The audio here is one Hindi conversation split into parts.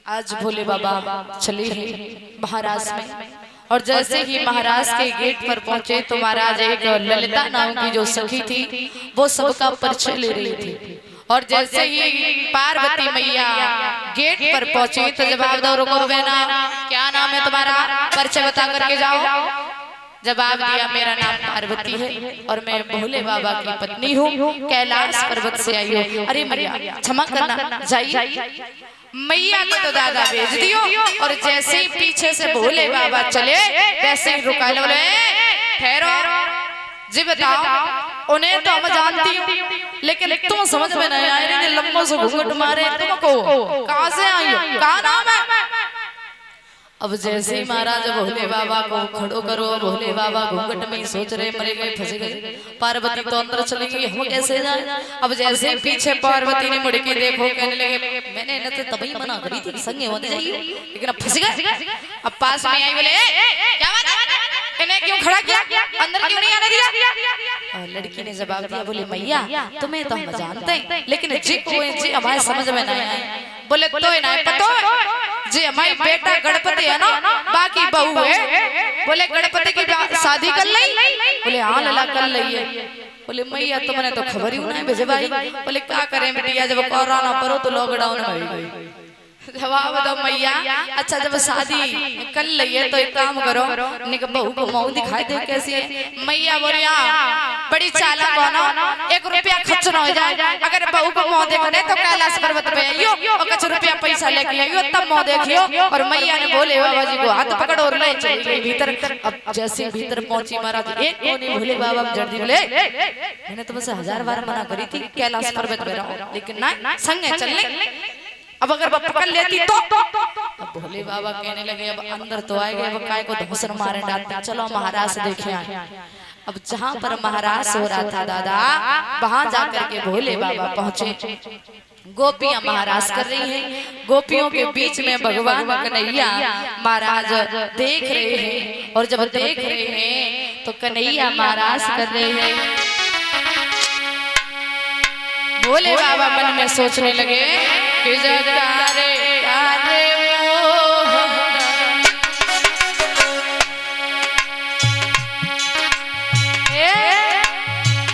आज भोले बाबा चले हैं महाराष्ट्र में, और जैसे ही महाराज के गेट पर पहुंचे तो महाराज एक ललिता नाम की जो सखी थी वो सबका परिचय ले रही थी। और जैसे ही पार्वती मैया गेट पर पहुंची तो जवाब दो, रुको बहना, क्या नाम है तुम्हारा, परिचय बता करके जाओ। जवाब दिया, मेरा नाम पार्वती है और मैं भोले बाबा की पत्नी हूँ, कैलाश पर्वत से आई हूँ। अरे मैया क्षमा करना, जाइए। मैया को तो दादा भेज दियो, और जैसे ही पीछे से भोले बाबा चले वैसे ही रुका, बोले ठहरो जी, बताओ उन्हें तो हम जानती हूँ लेकिन तुम समझ में नहीं आए, लंबो से घूंघट मारे तुमको, कहाँ से आई हो, कहाँ नाम है। अब जैसे ही महाराज भोले बाबा को खड़ो करो, भोले बाबा घूंघट में ही सोच रहे, मरे गए, फंस गए, पार्वती तो अंदर चली गई, हम कैसे जाए। अब जैसे ही पीछे पार्वती ने मुड़ के देखो, कहने लगे मैंने न तो तभी मना करी थी संगे होने जाइए, लेकिन अब फंस गए। अब पास में आई, बोले क्या बात है, इन्हें क्यों खड़ा किया, अंदर क्यों नहीं आने दिया। और लड़की ने जवाब दिया, बोले मैया तुम्हें तो हम जानते हैं लेकिन जी को जी हमारे समझ में नहीं आए। बोले तो ना पता जी हमारी बेटा गणपति है ना, बाकी बहू है। बोले गणपति की शादी कर ली, बोले हाँ लला कर ली है। बोले मैया तुमने तो खबर ही नहीं भेजे भाई। बोले क्या करें बेटिया, जब कोरोना पड़ो तो लॉकडाउन में। जवाब दो मैया, अच्छा जब शादी कर ली है तो एक काम करो, बहू को मुंह दिखाई दे कैसी है। मैया बोलिया बड़ी चालाक हो ना, 1 रुपया खर्च न हो जाए, अगर बहू को मुंह देखने तो कैलाश पर्वत पे आइयो और कुछ रुपया पैसा लेके आइयो तब मुंह देखियो। और मैया ने बोले बाबा जी को हाथ पकड़ और ले चली गई भीतर। अब जैसे भीतर पहुंची महाराज एक कोने भोले बाबा जल्दी बोले, मैंने तुमसे 1000 बार मना करी थी कैलाश पर्वत पे रहो, लेकिन ना संगे चलने, अब अगर पकड़ लेती तो। अब भोले बाबा कहने लगे अब अंदर तो आए गए, अब काय को धोसन मारे डालते, चलो महाराज देखे आए। अब जहां पर महाराज हो रहा था दादा, वहां जाकर के भोले बाबा पहुंचे। गोपियां महाराज कर रही हैं, गोपियों के बीच में भगवान कन्हैया महाराज देख रहे हैं। और जब देख रहे हैं तो कन्हैया महाराज कर रहे हैं। भोले बाबा मन में सोचने लगे कि जगारे कारे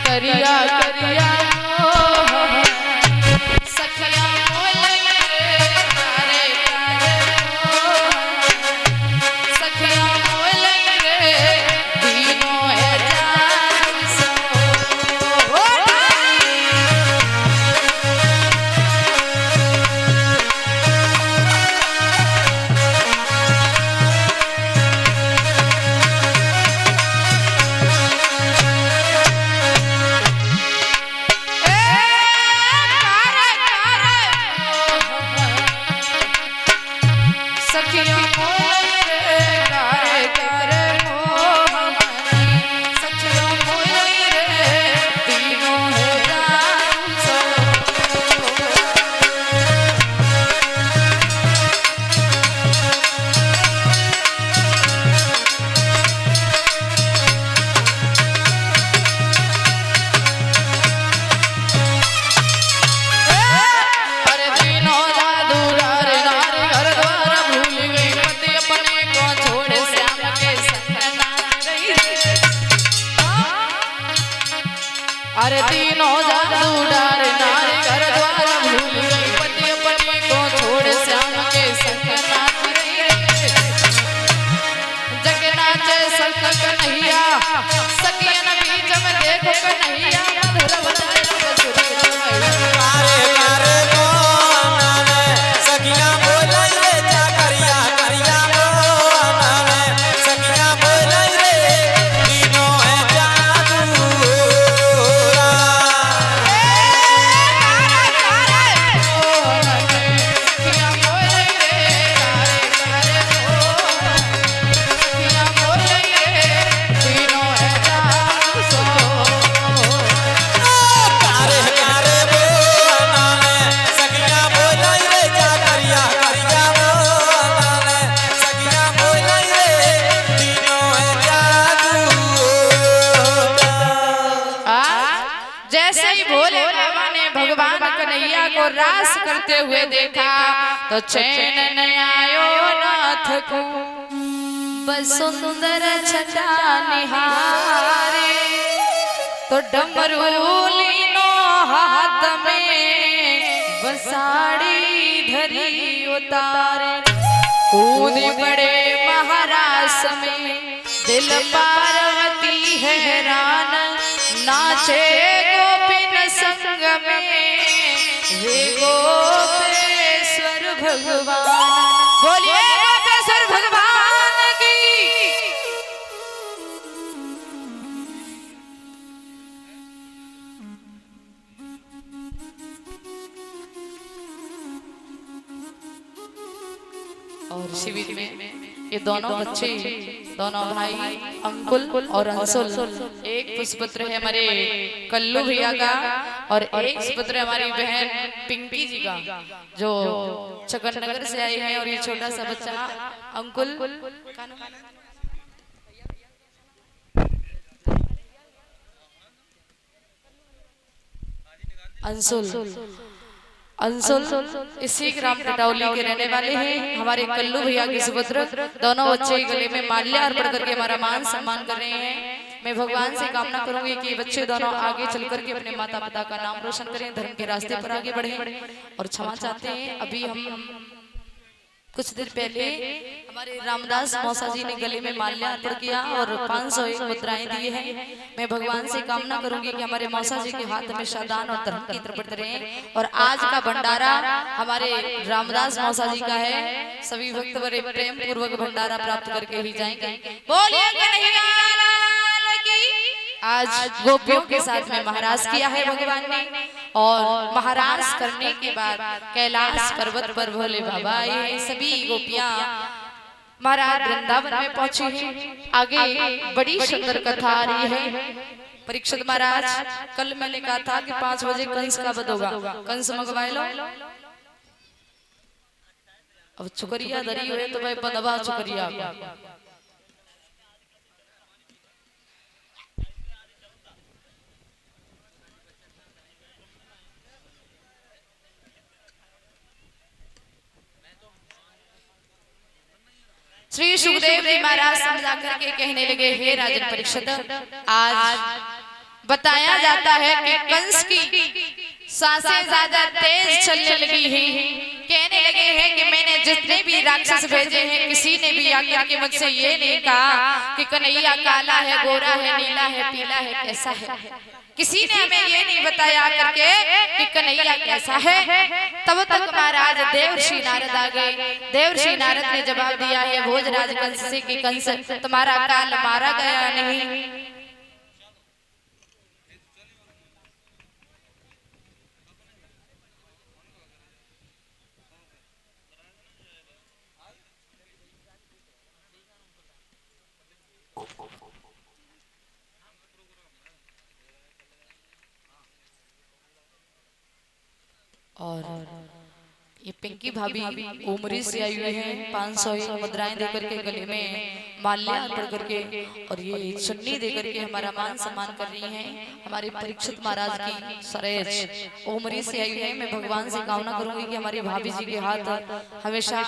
करिया करिया सखिया बोले कारे कारे सखिया बोले दीनों है जान सो। अरे तीनों जादू डार नारे घर द्वार भूल गई, पति अपने को छोड़ श्याम के संग नाच रही। जग नाचे संग कन्हैया, सखियन बीच में देखो कन्हैया, मधुर बजाए बंसुरी कारे कारे कौन है सखिया बोले रे क्या करिया करिया कौन है सखिया बोले रे तीनों है जादू। करते हुए देखा तो चैन न आयो नाथ को, बस सुंदर छटा निहारे तो डमरू लीनो हाथ में बसाड़ी धरी उतारे। कूदी पड़े महारास में दिल पार्वती हैरान, नाचे गोपिन संग में हे गोपेश्वर भगवान। बोलिए गोपेश्वर भगवान की। और शिविर में ये दोनों बच्चे, दोनों भाई अंकुल और अंशुल, एक पुष्पपुत्र है हमारे कल्लू भैया का और एक पुत्र हमारी बहन पिंकी जी का, जो चकननगर से आई है। और ये छोटा सा बच्चा अंकुल, अंशुल इसी ग्राम कटौली के रहने वाले हैं। हमारे कल्लू भैया के सुपुत्र, दोनों बच्चे गले में माल्या अर्पण करके हमारा मान सम्मान कर रहे हैं। मैं भगवान से कामना करूंगी कि बच्चे दोनों आगे चल करके अपने माता पिता का नाम रोशन करें, धर्म के रास्ते पर आगे बढ़े। और क्षमा चाहते हैं, अभी हम कुछ देर पहले हमारे रामदास मौसा जी ने गले में माल्या अर्पण किया और 501 मुद्राएं दी हैं। मैं भगवान से कामना करूंगी कि हमारे मौसा जी के हाथ में शादान और धर्म की तरफ बढ़ते रहें। और आज का भंडारा हमारे रामदास मौसा जी का है। सभी भक्त बड़े प्रेम पूर्वक भंडारा प्राप्त करके ही जाएंगे। बोलिए कन्हैया लाल की। आज गोपियों के साथ में महाराज किया है भगवान ने, और महाराज करने के बाद कैलाश पर्वत पर भोले बाबा आए। सभी गोपियां महाराज वृंदावन में पहुंची हैं। आगे बड़ी सुंदर कथा आ रही है। परीक्षित महाराज, कल मैंने कहा था कि 5 बजे कंस का वध होगा, कंस मंगवाए लो। अब चुकरिया धरी हुए तो भाई बदबा चुकरिया। श्री सुखदेव जी महाराज समझा करके कहने लगे, हे राजन परीक्षित, आज बताया जाता है कि कंस की सांसें ज्यादा तेज चलने लगी हैं। कहने लगे हैं कि मैंने जितने भी राक्षस भेजे हैं, किसी ने भी आकर के मुझसे ये नहीं कहा कि कन्हैया काला है, गोरा है, नीला है, पीला है, कैसा है। किसी ने हमें ये नहीं बताया करके कि कन्हैया कैसा है। तब तक महाराज देवर्षि नारद आ गए। देवर्षि नारद ने जवाब दिया है भोजराज कंस से कि कंस, तुम्हारा काल मारा गया नहीं। और ये पिंकी भाभी उमरी से आई हुई हैं, 501 मुद्राएं देकर के गले में माल्या अर्पण करके, और ये चुन्नी देकर के हमारा मान सम्मान कर रही हैं। हमारे परीक्षित महाराज की सरेज उमरी से आई है। मैं भगवान से कामना करूंगी कि हमारी भाभी जी के हाथ हमेशा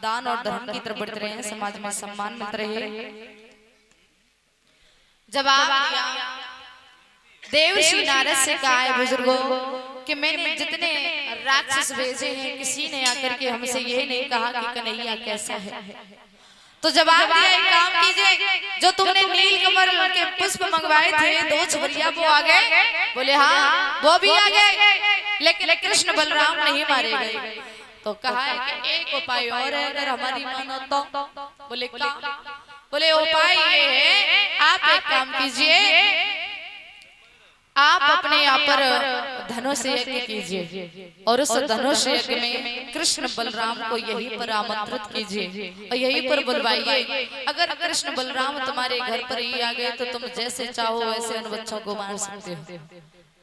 दान और धर्म की तरफ बढ़ते रहे, समाज में सम्मान मिलता रहे। जवाब देवर्षि नारद से कहा है बुजुर्गों कि मैंने जितने राक्षस भेजे हैं, किसी ने आकर के हमसे ये नहीं कहा कि कन्हैया कैसा है। तो जवाब दिया, एक काम कीजिए, जो तुमने नील कमल के पुष्प मंगवाए थे 2 छुरिया वो आ गए। बोले हाँ वो भी आ गए, लेकिन कृष्ण बलराम नहीं मारे गए। तो कहा है कि एक उपाय और है, अगर हमारी मानो तो। बोले क्या? बोले उपाय ये है, आप एक काम कीजिए, आप अपने यहाँ पर धनुष यज्ञ कीजिए और उस धनुष यज्ञ में कृष्ण बलराम को यहीं पर आमंत्रित कीजिए और यहीं पर बुलवाइए। अगर कृष्ण बलराम तुम्हारे घर पर ही आ गए तो तुम जैसे चाहो वैसे उन बच्चों को मार सकते हो।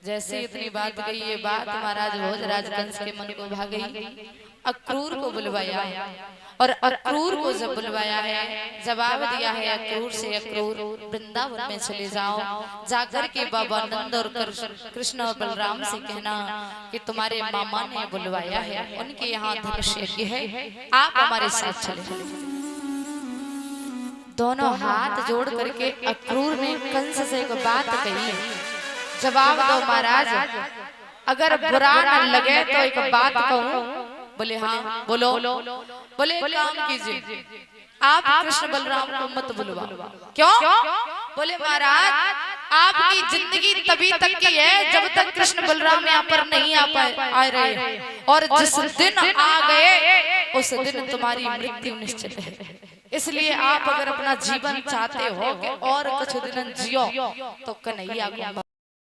जैसे इतनी बात गई, ये बात महाराज भोजराज कंस के मन को भा गई। अक्रूर को बुलवाया और अक्रूर को जब बुलवाया है, जवाब दिया है अक्रूर से, अक्रूर वृंदावन में चले जाओ, जाकर के बाबा नंद और कृष्ण और बलराम से कहना कि तुम्हारे मामा ने बुलवाया है, उनके यहाँ धनुष यज्ञ है, आप हमारे साथ चले। दोनों हाथ जोड़ करके अक्रूर ने कंस से एक बात कही, जवाब दो महाराज, अगर बुरा न लगे तो एक बात कहूं। बोले हाँ बोलो। बोले काम कीजिए, आप कृष्ण बलराम को मत बुलवाओ। क्यों? बोले महाराज आपकी जिंदगी तभी तक की है जब तक कृष्ण बलराम यहाँ पर नहीं आ रहे, और जिस दिन आ गए उस दिन तुम्हारी मृत्यु निश्चित है। इसलिए आप अगर अपना जीवन चाहते हो कि और कुछ दिन जियो तो कन्हैया को